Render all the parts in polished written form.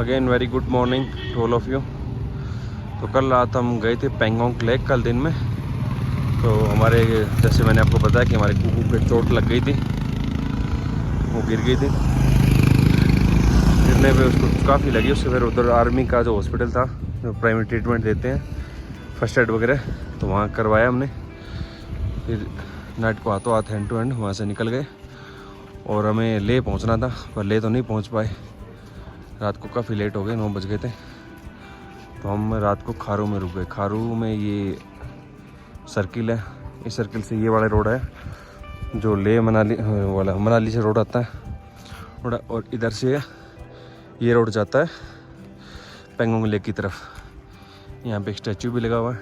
Again very good morning to all of you. तो कल रात हम गए थे पेंगोंग लेक कल दिन में। तो हमारे जैसे मैंने आपको बताया कि हमारे कुकू पे चोट लग गई थी, वो गिर गई थी। गिरने पे उसको काफ़ी लगी। उससे फिर उधर आर्मी का जो हॉस्पिटल था जो प्राइमरी ट्रीटमेंट देते हैं फर्स्ट एड वगैरह, तो वहाँ करवाया हमने। फिर नाइट को हाथों हाथ हैंड टू हैंड वहाँ से निकल गए और हमें ले पहुँचना था, पर ले तो नहीं पहुँच पाए। रात को काफ़ी लेट हो गए, 9 बज गए थे। तो हम रात को खारू में रुक गए। खारू में ये सर्किल है, इस सर्किल से ये वाला रोड है जो ले मनाली वाला मनाली से रोड आता है और इधर से ये रोड जाता है पेंगोंग लेक की तरफ। यहाँ पे एक स्टैचू भी लगा हुआ है।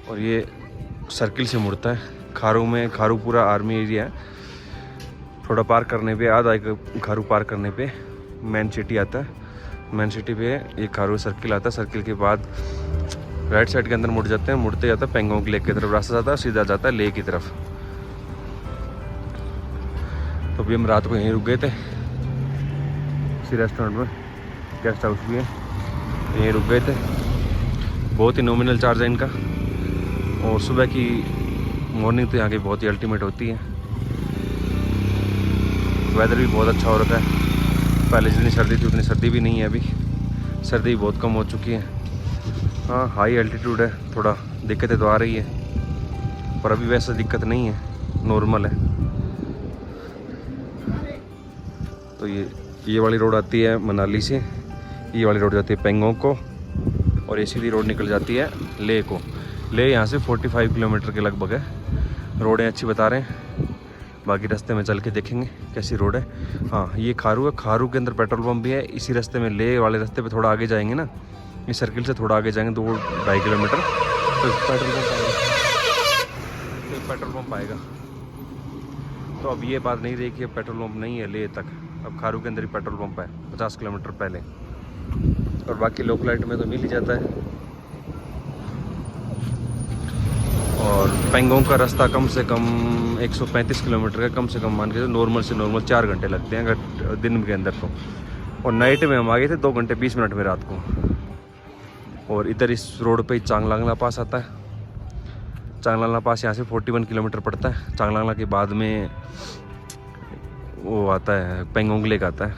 और ये सर्किल से मुड़ता है। खारू में, खारू पूरा आर्मी एरिया है। थोड़ा पार करने पे आधा एक खारू पार करने पे मेन सिटी आता है। मेन सिटी पे एक खारू सर्किल आता है। सर्किल के बाद राइट साइड के अंदर मुड़ जाते हैं। मुड़ते जाता है पेंगोंग लेक की तरफ रास्ता जाता है, सीधा जाता है लेक की तरफ। तो अभी हम रात को यहीं रुक गए थे इसी रेस्टोरेंट में, गेस्ट हाउस भी है, यहीं रुक गए थे। बहुत ही नॉमिनल चार्ज है इनका। और सुबह की मॉर्निंग तो यहाँ की बहुत ही अल्टीमेट होती है। वेदर भी बहुत अच्छा हो रखा है। पहले जितनी सर्दी थी उतनी सर्दी भी नहीं है अभी। सर्दी बहुत कम हो चुकी है। हाँ, हाई एल्टीट्यूड है, थोड़ा दिक्कतें तो आ रही है, पर अभी वैसा दिक्कत नहीं है, नॉर्मल है। तो ये वाली रोड आती है मनाली से, ये वाली रोड जाती है पेंगोंग को, और ये सीधी रोड निकल जाती है ले को। ले यहाँ से 45 किलोमीटर के लगभग है। रोडें अच्छी बता रहे हैं, बाकी रास्ते में चल के देखेंगे कैसी रोड है। हाँ, ये खारू है। खारू के अंदर पेट्रोल पंप भी है। इसी रास्ते में ले वाले रास्ते पे थोड़ा आगे जाएंगे ना, इस सर्किल से थोड़ा आगे जाएंगे 2-2.5 किलोमीटर तो पेट्रोल पंप आएगा। तो अब ये बात नहीं रही कि पेट्रोल पंप नहीं है ले तक। अब खारू के अंदर ही पेट्रोल पंप है 50 किलोमीटर पहले, और बाकी लोकलाइट में तो मिल ही जाता है। और पेंगोंग का रास्ता कम से कम 135 किलोमीटर का, कम से कम मान के नॉर्मल से नॉर्मल 4 घंटे लगते हैं अगर दिन के अंदर तो। और नाइट में हम आ गए थे 2 घंटे 20 मिनट में रात को। और इधर इस रोड पे ही चांगलांगला पास आता है। चांगलांगला पास यहाँ से 41 किलोमीटर पड़ता है। चांगलांगला के बाद में वो आता है पेंगोंग लेक आता है।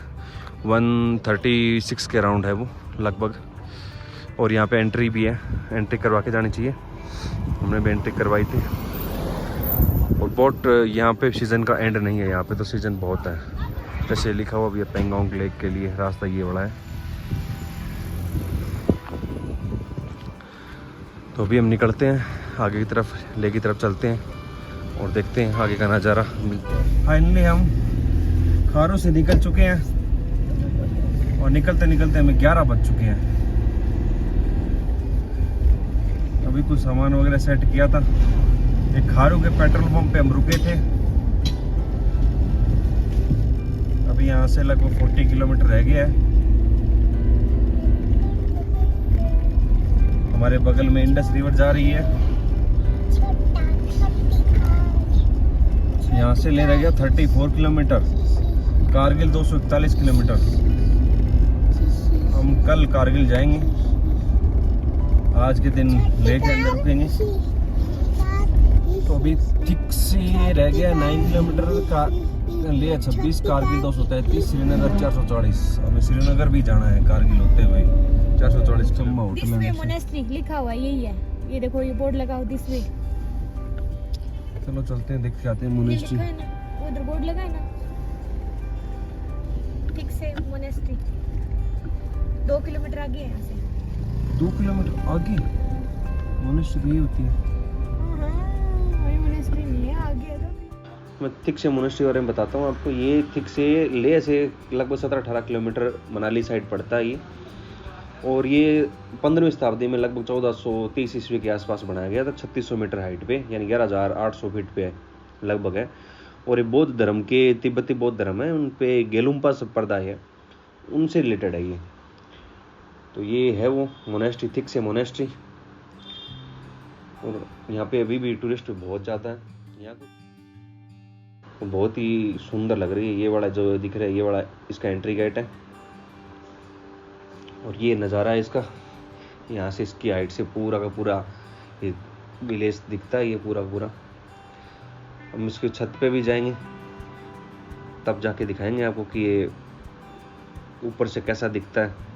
136 के अराउंड है वो लगभग। और यहाँ पे एंट्री भी है, एंट्री करवा के जानी चाहिए। हमने भी एंट्री करवाई थी। और बोट यहाँ पे सीज़न का एंड नहीं है, यहाँ पे तो सीज़न बहुत है। जैसे लिखा हुआ भी है पेंगोंग लेक के लिए रास्ता ये वाला है। तो अभी हम निकलते हैं आगे की तरफ, लेक की तरफ चलते हैं और देखते हैं आगे का नज़ारा। फाइनली हम खारू से निकल चुके हैं और निकलते निकलते हमें 11 बज चुके हैं। अभी कुछ सामान वगैरह सेट किया था। एक खारू के पेट्रोल पंप पे हम रुके थे। अभी यहाँ से लगभग 40 किलोमीटर रह गया है। हमारे बगल में इंडस रिवर जा रही है। यहाँ से ले रह गया 34 किलोमीटर। कारगिल 241 किलोमीटर। हम कल कारगिल जाएंगे, आज के दिन लेक के अंदर रुकेंगे। तो अभी ठीक से रह गया 9 किलोमीटर का ले 26, कारगिल 233, श्रीनगर 440। हमें श्रीनगर भी जाना है कारगिल होते हुए 440 चम्बा होटल में। मोनेस्ट्री लिखा हुआ यही है, ये देखो ये बोर्ड लगा हुआ दिस वे। चलो चलते हैं, देख के आते हैं मोनेस्ट्री। उधर बोर्ड लगा है ना, ठीक से मोनेस्ट्री 2 किलोमीटर आगे है यहाँ से। 2 किलोमीटर आगे मोनेस्ट्री होती है। मोनेस्ट्री नहीं है, आगे है। मैं थिक से मोनेस्ट्री के बारे में बताता हूँ आपको। ये थिक से ले से लगभग 17-18 किलोमीटर मनाली साइड पड़ता है ये। और ये 15वीं शताब्दी में लगभग 1430 ईस्वी के आसपास बनाया गया था। 3600 मीटर हाइट पे, यानी 11,800 फीट पे लगभग है। और ये बौद्ध धर्म के, तिब्बती बौद्ध धर्म है, उन पे गेलुम्पा संप्रदाय है, उनसे रिलेटेड है ये। तो ये है वो मोनेस्ट्री, थिक से मोनेस्ट्री। और यहाँ पे अभी भी टूरिस्ट बहुत ज़्यादा है। यहाँ बहुत ही सुंदर लग रही है। ये वाला जो दिख रहा है ये वाला इसका एंट्री गेट है और ये नज़ारा है इसका। यहाँ से इसकी हाइट से पूरा का पूरा ये विलेज दिखता है, ये पूरा पूरा। हम इसके छत पे भी जाएंगे तब जाके दिखाएंगे आपको कि ये ऊपर से कैसा दिखता है।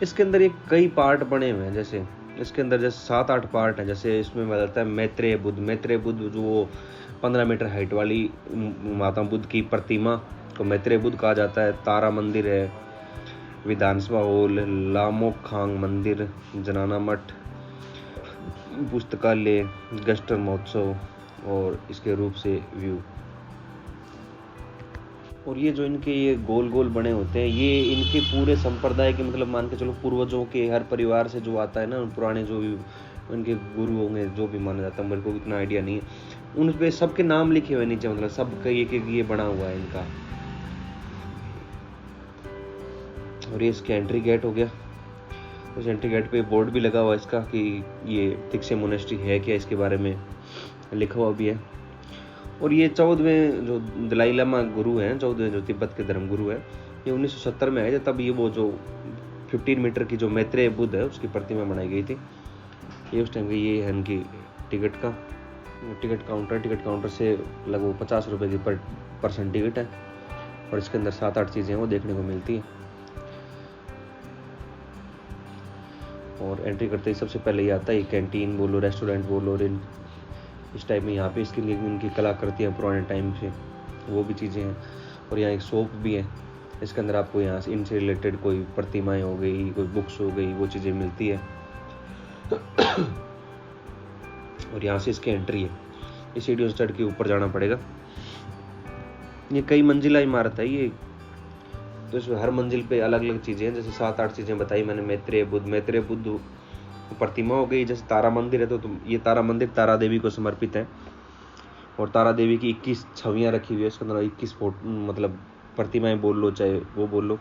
इसके अंदर ये कई पार्ट बने हुए हैं, जैसे इसके अंदर जैसे 7-8 पार्ट हैं। जैसे इसमें बताता है मैत्रेय बुद्ध जो वो 15 मीटर हाइट वाली माता बुद्ध की प्रतिमा को मैत्रेय बुद्ध कहा जाता है। तारा मंदिर है, विधानसभा हॉल, लामोखांग मंदिर, जनाना मठ, पुस्तकालय, गस्टर महोत्सव और इसके रूप से व्यू। और ये जो इनके ये गोल गोल बने होते हैं ये इनके पूरे संप्रदाय के मतलब मान के चलो पूर्वजों के हर परिवार से जो आता है ना, पुराने जो भी उनके गुरु होंगे जो भी माना जाता है, मेरे को इतना आइडिया नहीं है। उन पे सबके नाम लिखे हुए नीचे, मतलब सब का एक ये बना हुआ है इनका। और ये इसके एंट्री गेट हो गया। उस एंट्री गेट पे बोर्ड भी लगा हुआ है इसका कि ये तिक्से मोनेस्ट्री है क्या, इसके बारे में लिखा हुआ भी है। और ये 14वें जो दलाई लामा गुरु हैं, 14वें जो तिब्बत के धर्म गुरु है, ये 1970 में आए थे। तब ये वो जो 15 मीटर की जो मैत्रेय बुद्ध है उसकी प्रतिमा बनाई गई थी। ये उस टाइम की ये है इनकी टिकट काउंटर से लगभग 50 रुपये की पर पर्सन टिकट है। और इसके अंदर 7-8 चीज़ें वो देखने को मिलती है। और एंट्री करते ही सबसे पहले ये आता है कैंटीन बोलो, रेस्टोरेंट बोलो, और इस टाइप में यहाँ पे इसकी इनकी कलाकृतियाँ पुराने टाइम से वो भी चीज़ें हैं। और यहाँ एक शॉप भी है, इसके अंदर आपको यहाँ से इनसे रिलेटेड कोई प्रतिमाएं हो गई, कोई बुक्स हो गई, वो चीज़ें मिलती है। और यहाँ से इसकी एंट्री है, इस सीढ़ियों से चढ़ के ऊपर जाना पड़ेगा। ये कई मंजिला इमारत है ये, तो इसमें हर मंजिल पे अलग अलग चीज़ें हैं। जैसे 7-8 चीज़ें बताई मैंने। मैत्रेय बुद्ध प्रतिमा हो गई। जैसे तारा मंदिर है तो ये तारा मंदिर तारा देवी को समर्पित है। और तारा देवी की 21 छवियाँ रखी हुई है इसके अंदर, 21 मतलब प्रतिमाएं बोल लो, चाहे वो बोल लो।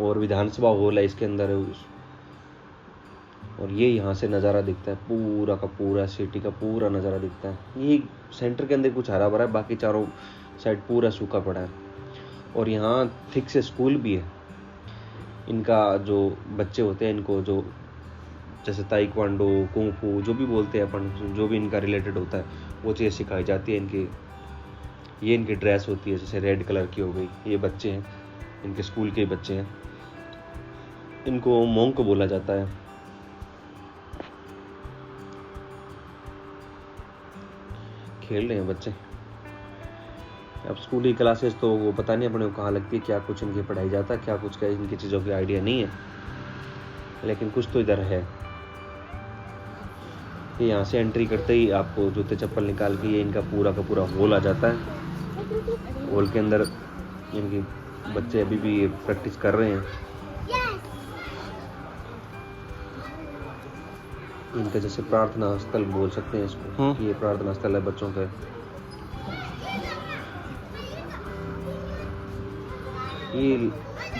और विधानसभा हॉल है इसके अंदर। और ये यहाँ से नज़ारा दिखता है, पूरा का पूरा सिटी का पूरा नज़ारा दिखता है। ये सेंटर के अंदर कुछ हरा भरा है, बाकी चारों साइड पूरा सूखा पड़ा है। और यहाँ ठीक से स्कूल भी है। इनका जो बच्चे होते हैं, इनको जो जैसे ताइक्वांडो, कुंग फू जो भी बोलते हैं अपन, जो भी इनका रिलेटेड होता है वो चीज़ सिखाई जाती है। ये इनकी ड्रेस होती है, जैसे रेड कलर की हो गई। ये बच्चे हैं, इनके स्कूल के बच्चे हैं। इनको मोंक बोला जाता है। खेल रहे हैं बच्चे। अब स्कूली क्लासेस तो वो पता नहीं अपने को कहाँ लगती है, क्या कुछ इनकी पढ़ाई जाता है, क्या कुछ क्या इनकी चीज़ों की आइडिया नहीं है, लेकिन कुछ तो इधर है। ये यहाँ से एंट्री करते ही आपको जूते चप्पल निकाल के ये इनका पूरा का पूरा हॉल आ जाता है। हॉल के अंदर इनके बच्चे अभी भी प्रैक्टिस कर रहे हैं। इनका जैसे प्रार्थना स्थल बोल सकते हैं इसको, ये प्रार्थना स्थल है बच्चों का। ये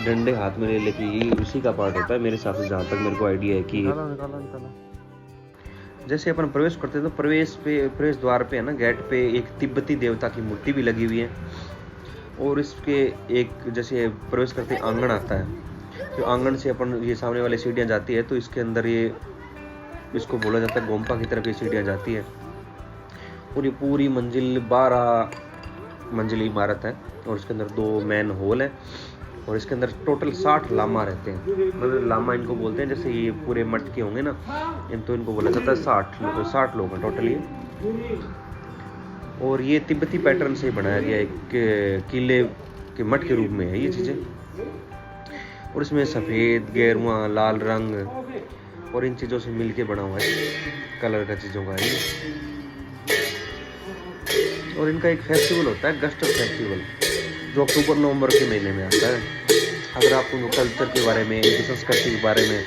डंडे हाथ में ले लेके ये उसी का पार्ट होता है मेरे हिसाब से, जहाँ तक मेरे को आइडिया है कि निकाला। जैसे अपन प्रवेश करते हैं तो प्रवेश द्वार पे है ना, गेट पे एक तिब्बती देवता की मूर्ति भी लगी हुई है। और इसके एक जैसे प्रवेश करते आंगन आता है, तो आंगन से अपन ये सामने वाली सीढ़ियाँ जाती है, तो इसके अंदर ये इसको बोला जाता है गोम्पा की तरफ ये सीढ़ियाँ जाती है। और ये पूरी मंजिल 12 मंजिली इमारत है। और इसके अंदर 2 मेन हॉल है। और इसके अंदर टोटल 60 लामा रहते हैं। मतलब लामा इनको बोलते हैं, जैसे ये पूरे मठ के होंगे ना, तो इनको बोला जाता है 60 लोग हैं टोटली। और ये तिब्बती पैटर्न से बनाया गया एक किले के मठ के रूप में है ये चीज़ें। और इसमें सफ़ेद, गेरुआ, लाल रंग और इन चीज़ों से मिलके बना हुआ है, कलर का चीज़ों का है। और इनका एक फेस्टिवल होता है, गस्टर फेस्टिवल, जो अक्टूबर-नवंबर के महीने में आता है। अगर आपको कल्चर के बारे में, इनकी संस्कृति के बारे में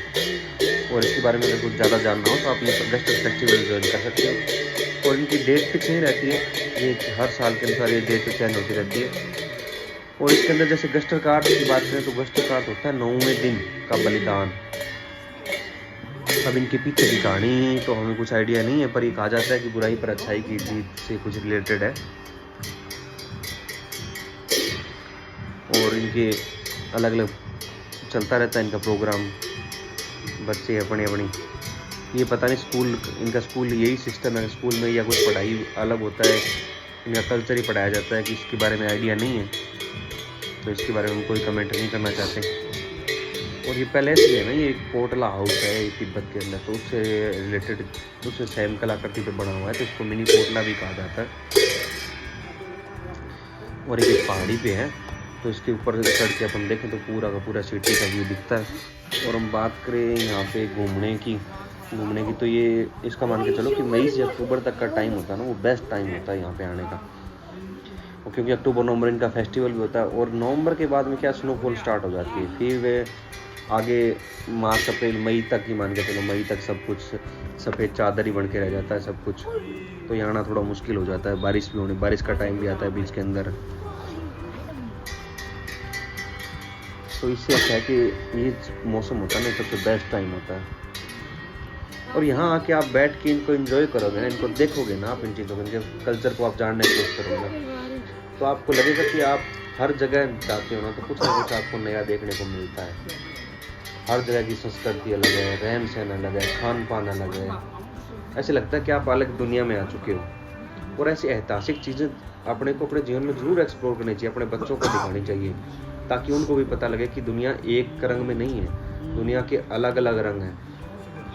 और इसके बारे में अगर कुछ ज़्यादा जानना हो तो आप ये गस्टर फेस्टिवल ज्वाइन कर सकते हो। और इनकी डेट फिक्स नहीं रहती है, ये हर साल के अनुसार ये डेट चेंज होती रहती है। और इसके अंदर जैसे गस्टर कार्ड की बात करें तो गस्टर कार्ड होता है 9वें दिन का बलिदान। अब इनके पीछे की कहानी तो हमें कुछ आइडिया नहीं है, पर ये कहा जाता है कि बुराई पर अच्छाई की जीत से कुछ रिलेटेड है। और इनके अलग अलग चलता रहता है इनका प्रोग्राम, बच्चे अपनी अपनी, ये पता नहीं स्कूल, इनका स्कूल यही सिस्टम है, स्कूल में या कुछ पढ़ाई अलग होता है, इनका कल्चर ही पढ़ाया जाता है कि इसके बारे में आइडिया नहीं है, तो इसके बारे में हम कोई कमेंट नहीं करना चाहते। और ये पैलेस भी है ना, ये एक पोटला हाउस है तिब्बत के अंदर, तो उससे रिलेटेड, उससे सेम कलाकृति पे बना हुआ है, तो इसको मिनी पोटला भी कहा जाता है। और एक पहाड़ी पे है, तो इसके ऊपर चढ़ के अपन देखें तो पूरा का पूरा सिटी का व्यू दिखता है। और हम बात करें यहाँ पे घूमने की, तो ये इसका मान के चलो कि मई से अक्टूबर तक का टाइम होता है ना, वो बेस्ट टाइम होता है यहाँ पे आने का, और क्योंकि अक्टूबर नवंबर इनका फेस्टिवल भी होता है। और नवंबर के बाद में क्या स्नोफॉल स्टार्ट हो जाती है, फिर वे आगे मार्च अप्रैल मई तक ही मान के चलो, मई तक सब कुछ सफ़ेद चादर ही बन के रह जाता है सब कुछ, तो यहाँ आना थोड़ा मुश्किल हो जाता है। बारिश भी होने, बारिश का टाइम भी आता है बीच के अंदर, तो इससे अच्छा है कि ये मौसम होता है ना, सबसे बेस्ट टाइम होता है। और यहाँ आके आप बैठ के इनको एंजॉय करोगे ना, इनको देखोगे ना आप, इन चीज़ों को, इनके कल्चर को आप जानने की कोशिश करोगे, तो आपको लगेगा कि आप हर जगह जाते हो ना तो कुछ ना कुछ आपको नया देखने को मिलता है। हर जगह की संस्कृति अलग है, रहन सहन अलग है, खान पान अलग है, ऐसे लगता है कि आप अलग दुनिया में आ चुके हो। और ऐसी ऐतिहासिक चीज़ें अपने को अपने जीवन में ज़रूर एक्सप्लोर करनी चाहिए, अपने बच्चों को दिखानी चाहिए, ताकि उनको भी पता लगे कि दुनिया एक रंग में नहीं है, दुनिया के अलग अलग रंग हैं,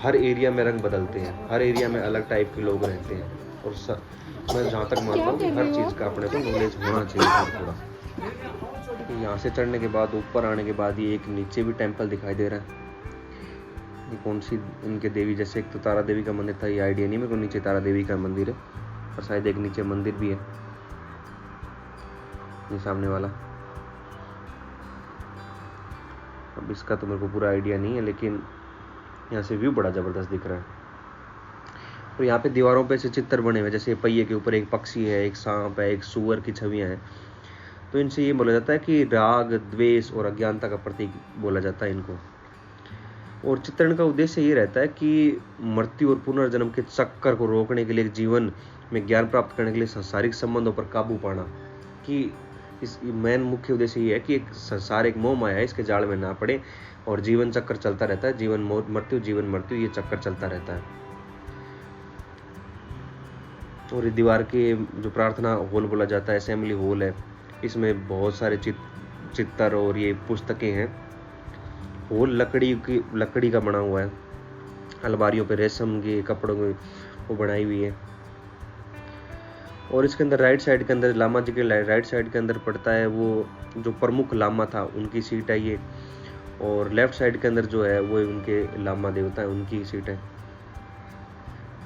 हर एरिया में रंग बदलते हैं, हर एरिया में अलग टाइप के लोग रहते हैं। और मैं जहाँ तक मानता हूँ कि हर चीज़ का अपने को नॉलेज होना चाहिए थोड़ा। यहाँ से चढ़ने के बाद, ऊपर आने के बाद, ये एक नीचे भी टेंपल दिखाई दे रहा है, ये कौन सी इनके देवी, जैसे एक तो तारा देवी का मंदिर था, ये आइडिया नहीं मेरे को, नीचे तारा देवी का मंदिर है, और शायद एक नीचे मंदिर भी है, ये सामने वाला। अब इसका तो मेरे को पूरा आइडिया नहीं है, लेकिन यहाँ से व्यू बड़ा ज़बरदस्त दिख रहा है। और यहाँ पे दीवारों पे ऐसे चित्र बने हुए, जैसे पहिए के ऊपर एक पक्षी है, एक सांप है, एक सूअर की छवियाँ हैं, तो इनसे ये बोला जाता है कि राग, द्वेष और अज्ञानता का प्रतीक बोला जाता है इनको। और चित्रण का उद्देश्य ये रहता है कि मृत्यु और पुनर्जन्म के चक्कर को रोकने के लिए, जीवन में ज्ञान प्राप्त करने के लिए संसारिक संबंधों पर काबू पाना, कि इस मेन मुख्य उद्देश्य ये है कि एक संसार एक मोह माया है, इसके जाल में ना पड़े, और जीवन चक्कर चलता रहता है, जीवन मृत्यु ये चक्कर चलता रहता है। और ये दीवार के जो प्रार्थना हॉल बोला जाता है, असेंबली हॉल है, इसमें बहुत सारे चित्र और ये पुस्तकें हैं। हॉल लकड़ी का बना हुआ है, अलमारियों पे रेशम के कपड़ों में वो बनाई हुई है। और इसके अंदर राइट साइड के अंदर, लामा जी के राइट साइड के अंदर पड़ता है वो जो प्रमुख लामा था, उनकी सीट है ये, और लेफ्ट साइड के अंदर जो है वो उनके लामा देवता है, उनकी सीट है।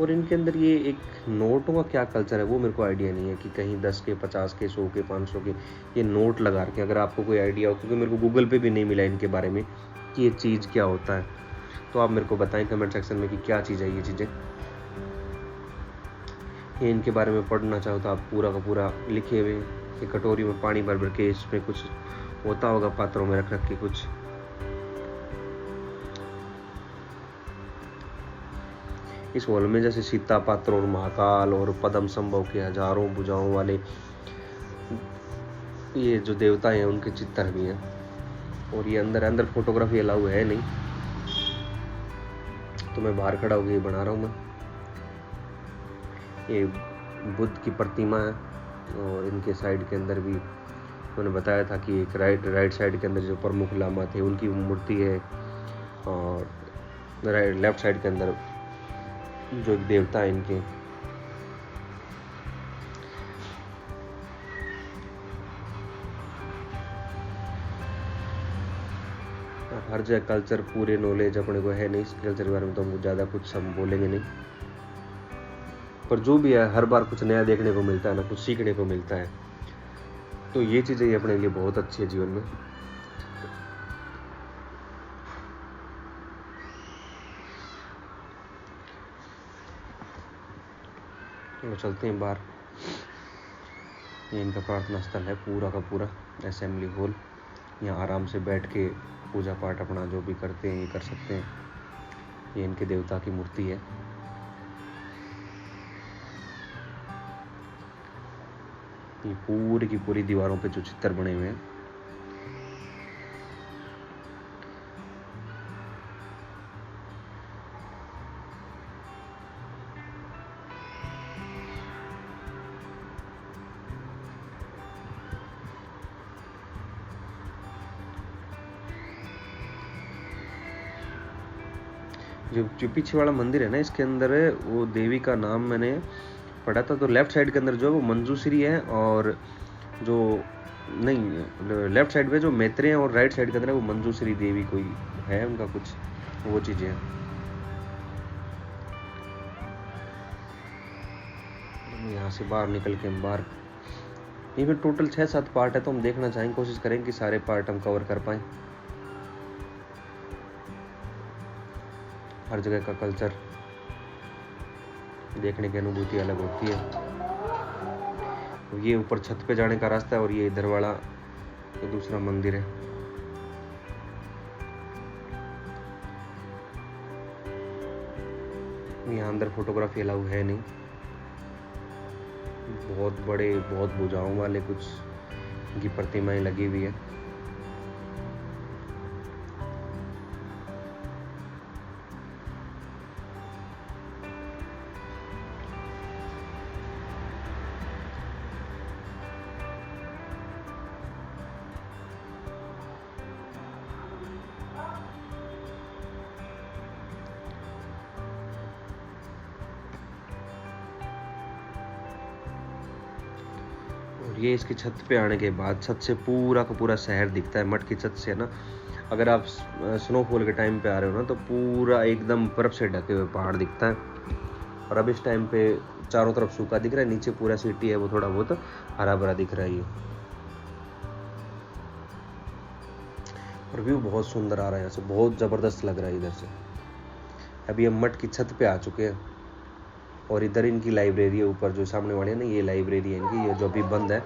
और इनके अंदर ये एक नोटों का क्या कल्चर है वो मेरे को आइडिया नहीं है, कि कहीं 10 के, 50 के, 100 के, 500 के ये नोट लगा के, अगर आपको कोई आइडिया हो, क्योंकि मेरे को गूगल पे भी नहीं मिला इनके बारे में कि ये चीज़ क्या होता है, तो आप मेरे को बताएं कमेंट सेक्शन में कि क्या चीज़ है ये चीज़ें। ये इनके बारे में पढ़ना चाहो तो आप पूरा का पूरा लिखे हुए, एक कटोरी में पानी भर भर के, इसमें कुछ होता होगा पात्रों में रख रख के कुछ। इस हॉल में जैसे सीता पात्र और महाकाल और पद्म संभव के हजारों भुजाओं वाले ये जो देवता हैं उनके चित्र भी हैं। और ये अंदर फोटोग्राफी अलाउ है नहीं, तो मैं बाहर खड़ा होकर ये बना रहा हूँ मैं। ये बुद्ध की प्रतिमा है, और इनके साइड के अंदर भी मैंने बताया था कि एक राइट साइड के अंदर जो प्रमुख लामा थे उनकी मूर्ति है, और लेफ्ट साइड के अंदर जो एक देवता है इनके। हर जगह कल्चर पूरे नॉलेज अपने को है नहीं, इस कल्चर के बारे में तो हम ज़्यादा कुछ हम बोलेंगे नहीं, पर जो भी है हर बार कुछ नया देखने को मिलता है ना, कुछ सीखने को मिलता है, तो ये चीज़ें अपने लिए बहुत अच्छी है जीवन में। तो चलते हैं बाहर। ये इनका प्रार्थना स्थल है पूरा का पूरा, असेंबली हॉल। यहाँ आराम से बैठ के पूजा पाठ अपना जो भी करते हैं ये कर सकते हैं। ये इनके देवता की मूर्ति है। ये पूरी की पूरी दीवारों पे जो चित्र बने हुए हैं, जो पीछे वाला मंदिर है ना, इसके अंदर वो देवी का नाम मैंने पढ़ा था, तो लेफ्ट साइड के अंदर जो है वो मंजूश्री है, और जो नहीं लेफ्ट साइड पे जो मैत्रेय है और राइट साइड के अंदर वो मंजूश्री देवी कोई है उनका कुछ, वो चीजें हैं। यहाँ से बाहर निकल के हम बाहर, ये में टोटल 6-7 पार्ट है, तो हम देखना चाहेंगे, कोशिश करेंगे कि सारे पार्ट हम कवर कर पाए। हर जगह का कल्चर देखने की अनुभूति अलग होती है। ये ऊपर छत पे जाने का रास्ता है, और ये इधर वाला ये दूसरा मंदिर है। यहाँ अंदर फोटोग्राफी अलाउ है नहीं। बहुत बड़े, बहुत भुजाओं वाले कुछ इनकी प्रतिमाएं लगी हुई है। ये इसकी छत पे आने के बाद छत से पूरा का पूरा शहर दिखता है। मठ की छत से ना, अगर आप स्नोफॉल के टाइम पे आ रहे हो ना, तो पूरा एकदम बर्फ से ढके हुए पहाड़ दिखता है। और अब इस टाइम पे चारों तरफ सूखा दिख रहा है, नीचे पूरा सिटी है वो थोड़ा बहुत हरा भरा दिख रहा है। ये और व्यू बहुत सुंदर आ रहा है, यहाँ से बहुत जबरदस्त लग रहा है इधर से। अभी हम मठ की छत पे आ चुके हैं, और इधर इनकी लाइब्रेरी है, ऊपर जो सामने वाले है ना, ये लाइब्रेरी है इनकी, ये जो अभी बंद है।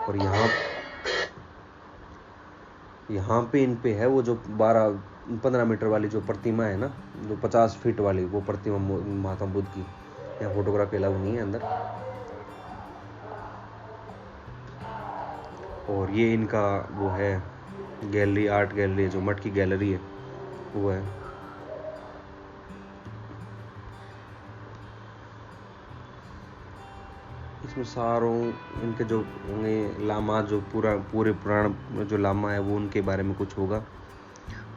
और यहाँ पे इन पे है वो जो 12-15 मीटर वाली जो प्रतिमा है ना, जो 50 फीट वाली वो प्रतिमा महात्मा बुद्ध की। यहाँ फोटोग्राफी अलाउ नहीं है अंदर। और ये इनका वो है गैलरी, आर्ट गैलरी, जो मठ की गैलरी है वो है। इसमें सारों इनके जो होंगे लामा, जो पूरे पुराण जो लामा है वो उनके बारे में कुछ होगा।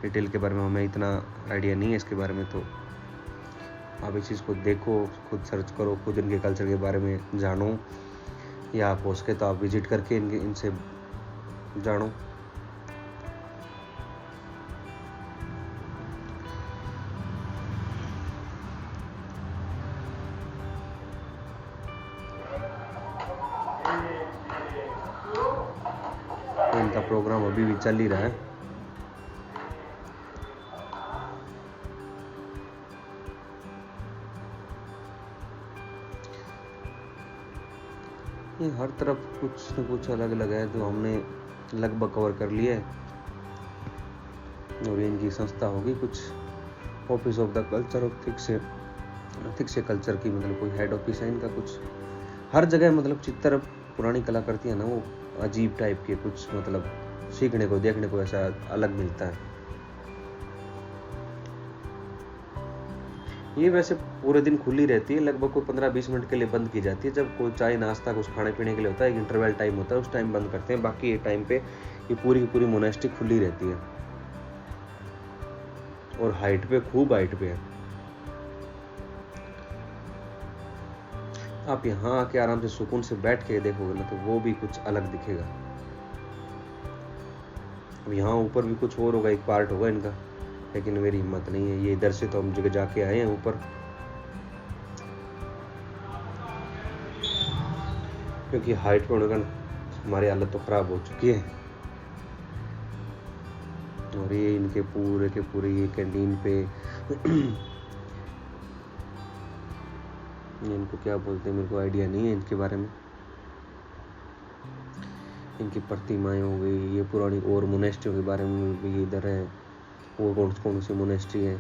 डिटेल के बारे में हमें इतना आइडिया नहीं है इसके बारे में, तो आप इस चीज़ को देखो, खुद सर्च करो, खुद इनके कल्चर के बारे में जानो, या आप हो सके तो आप विजिट करके इनसे जानो। इनका प्रोग्राम अभी भी चल ही रहा है। ये हर तरफ कुछ न कुछ अलग अलग है, तो हमने लगभग कवर कर लिया है। और इनकी संस्था होगी कुछ, office of the culture of thick से कल्चर की, मतलब कोई हेड ऑफिस है इनका कुछ। हर जगह मतलब चित्र पुरानी कलाकृति है ना, वो अजीब टाइप के कुछ, मतलब सीखने को देखने को ऐसा अलग मिलता है। ये वैसे पूरे दिन खुली रहती है, लगभग कोई 15-20 मिनट के लिए बंद की जाती है। जब कोई चाय नाश्ता कुछ खाने पीने के लिए होता है, एक इंटरवल टाइम होता है, उस टाइम बंद करते हैं। बाकी ये टाइम पे ये पूरी की पूरी मोनेस्ट्री खुली रहती है। और हाइट पे, खूब हाइट पे है। आप यहाँ आके आराम से सुकून से बैठ के देखोगे ना, तो वो भी कुछ अलग दिखेगा। अब यहाँ ऊपर भी कुछ और होगा, एक पार्ट होगा इनका, लेकिन मेरी हिम्मत नहीं है। ये इधर से तो हम जगह जाके आए हैं ऊपर, क्योंकि हाइट पे होने का हमारी हालत तो खराब हो चुकी है। और ये इनके पूरे के पूरे ये कैंटीन पे इनको क्या बोलते हैं मेरे को आइडिया नहीं है इनके बारे में। इनकी प्रतिमाएं हो गई, ये पुरानी और मोनेस्ट्रियों के बारे में भी इधर है, और कौन सी मोनेस्ट्री है।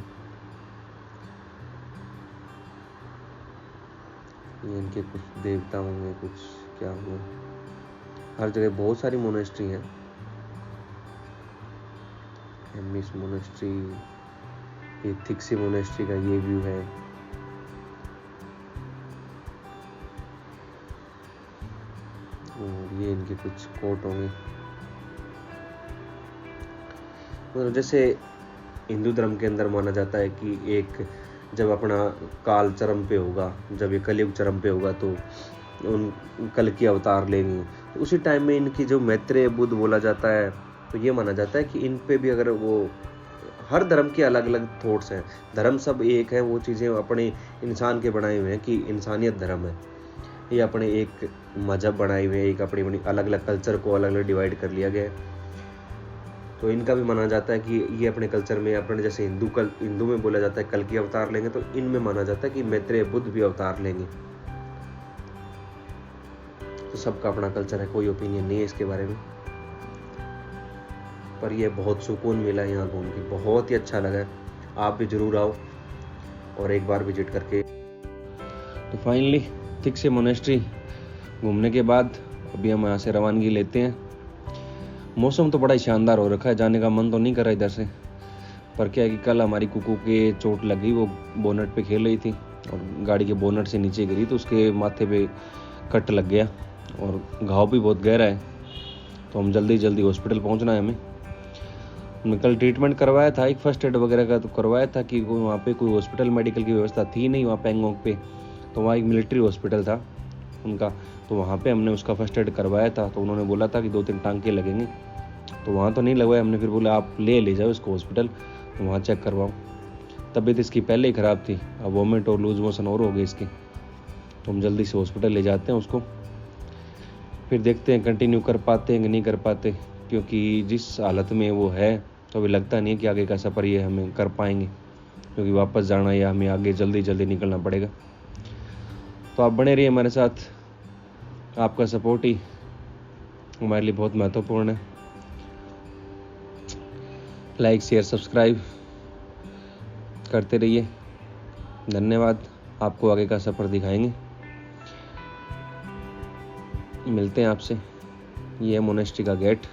ये इनके कुछ देवता होंगे, कुछ क्या होंगे। हर जगह बहुत सारी मोनेस्ट्री हैं। एमिस मोनेस्ट्री, ये थिक्सी मोनेस्ट्री का ये व्यू है। और ये इनके कुछ कोट होंगे। मतलब जैसे हिंदू धर्म के अंदर माना जाता है कि एक जब अपना काल चरम पे होगा, जब ये कलयुग चरम पे होगा तो उन कल की अवतार लेंगे, तो उसी टाइम में इनकी जो मैत्रेय बुद्ध बोला जाता है, तो ये माना जाता है कि इन पे भी अगर वो, हर धर्म के अलग अलग थॉट्स हैं, धर्म सब एक है, वो चीज़ें अपने इंसान के बनाए हुए हैं कि इंसानियत धर्म है, ये अपने एक मजहब बनाए हुए हैं, एक अपनी अपनी अलग अलग कल्चर को अलग अलग डिवाइड कर लिया गया है। तो इनका भी माना जाता है कि ये अपने कल्चर में, अपने जैसे हिंदू में बोला जाता है कल की अवतार लेंगे, तो इनमें माना जाता है कि मैत्रेय बुद्ध भी अवतार लेंगे। तो सबका अपना कल्चर है, कोई ओपिनियन नहीं है इसके बारे में। पर ये बहुत सुकून मिला है यहाँ घूम के, बहुत ही अच्छा लगा है। आप भी जरूर आओ और एक बार विजिट करके। तो फाइनली थिक्से मोनेस्ट्री घूमने के बाद अभी हम यहाँ से रवानगी लेते हैं। मौसम तो बड़ा ही शानदार हो रखा है, जाने का मन तो नहीं कर रहा इधर से, पर क्या है कि कल हमारी कुकू के चोट लग गई, वो बोनट पे खेल रही थी और गाड़ी के बोनट से नीचे गिरी, तो उसके माथे पे कट लग गया और घाव भी बहुत गहरा है। तो हम जल्दी हॉस्पिटल पहुंचना है हमें। हमने कल ट्रीटमेंट करवाया था, एक फर्स्ट एड वगैरह का तो करवाया था कि वहाँ पे कोई हॉस्पिटल मेडिकल की व्यवस्था थी नहीं वहाँ पैंगोंग पे, तो वहाँ एक मिलिट्री हॉस्पिटल था उनका, तो वहाँ पे हमने उसका फर्स्ट एड करवाया था। तो उन्होंने बोला था कि 2-3 टांके लगेंगे, तो वहाँ तो नहीं लगवाया हमने। फिर बोला आप ले जाओ इसको हॉस्पिटल, तो वहाँ चेक करवाओ। तबीयत इसकी पहले ही ख़राब थी, अब वॉमिट और लूज मोशन और हो गए इसके, तो हम जल्दी से हॉस्पिटल ले जाते हैं उसको। फिर देखते हैं कंटिन्यू कर पाते हैं कि नहीं कर पाते, क्योंकि जिस हालत में वो है तो अभी लगता नहीं है कि आगे का सफ़र ये हमें कर पाएंगे, क्योंकि वापस जाना या हमें आगे जल्दी निकलना पड़ेगा। तो आप बने रहिए हमारे साथ, आपका सपोर्ट ही हमारे लिए बहुत महत्वपूर्ण है। लाइक शेयर सब्सक्राइब करते रहिए। धन्यवाद। आपको आगे का सफ़र दिखाएंगे। मिलते हैं आपसे। ये है मोनेस्ट्री का गेट।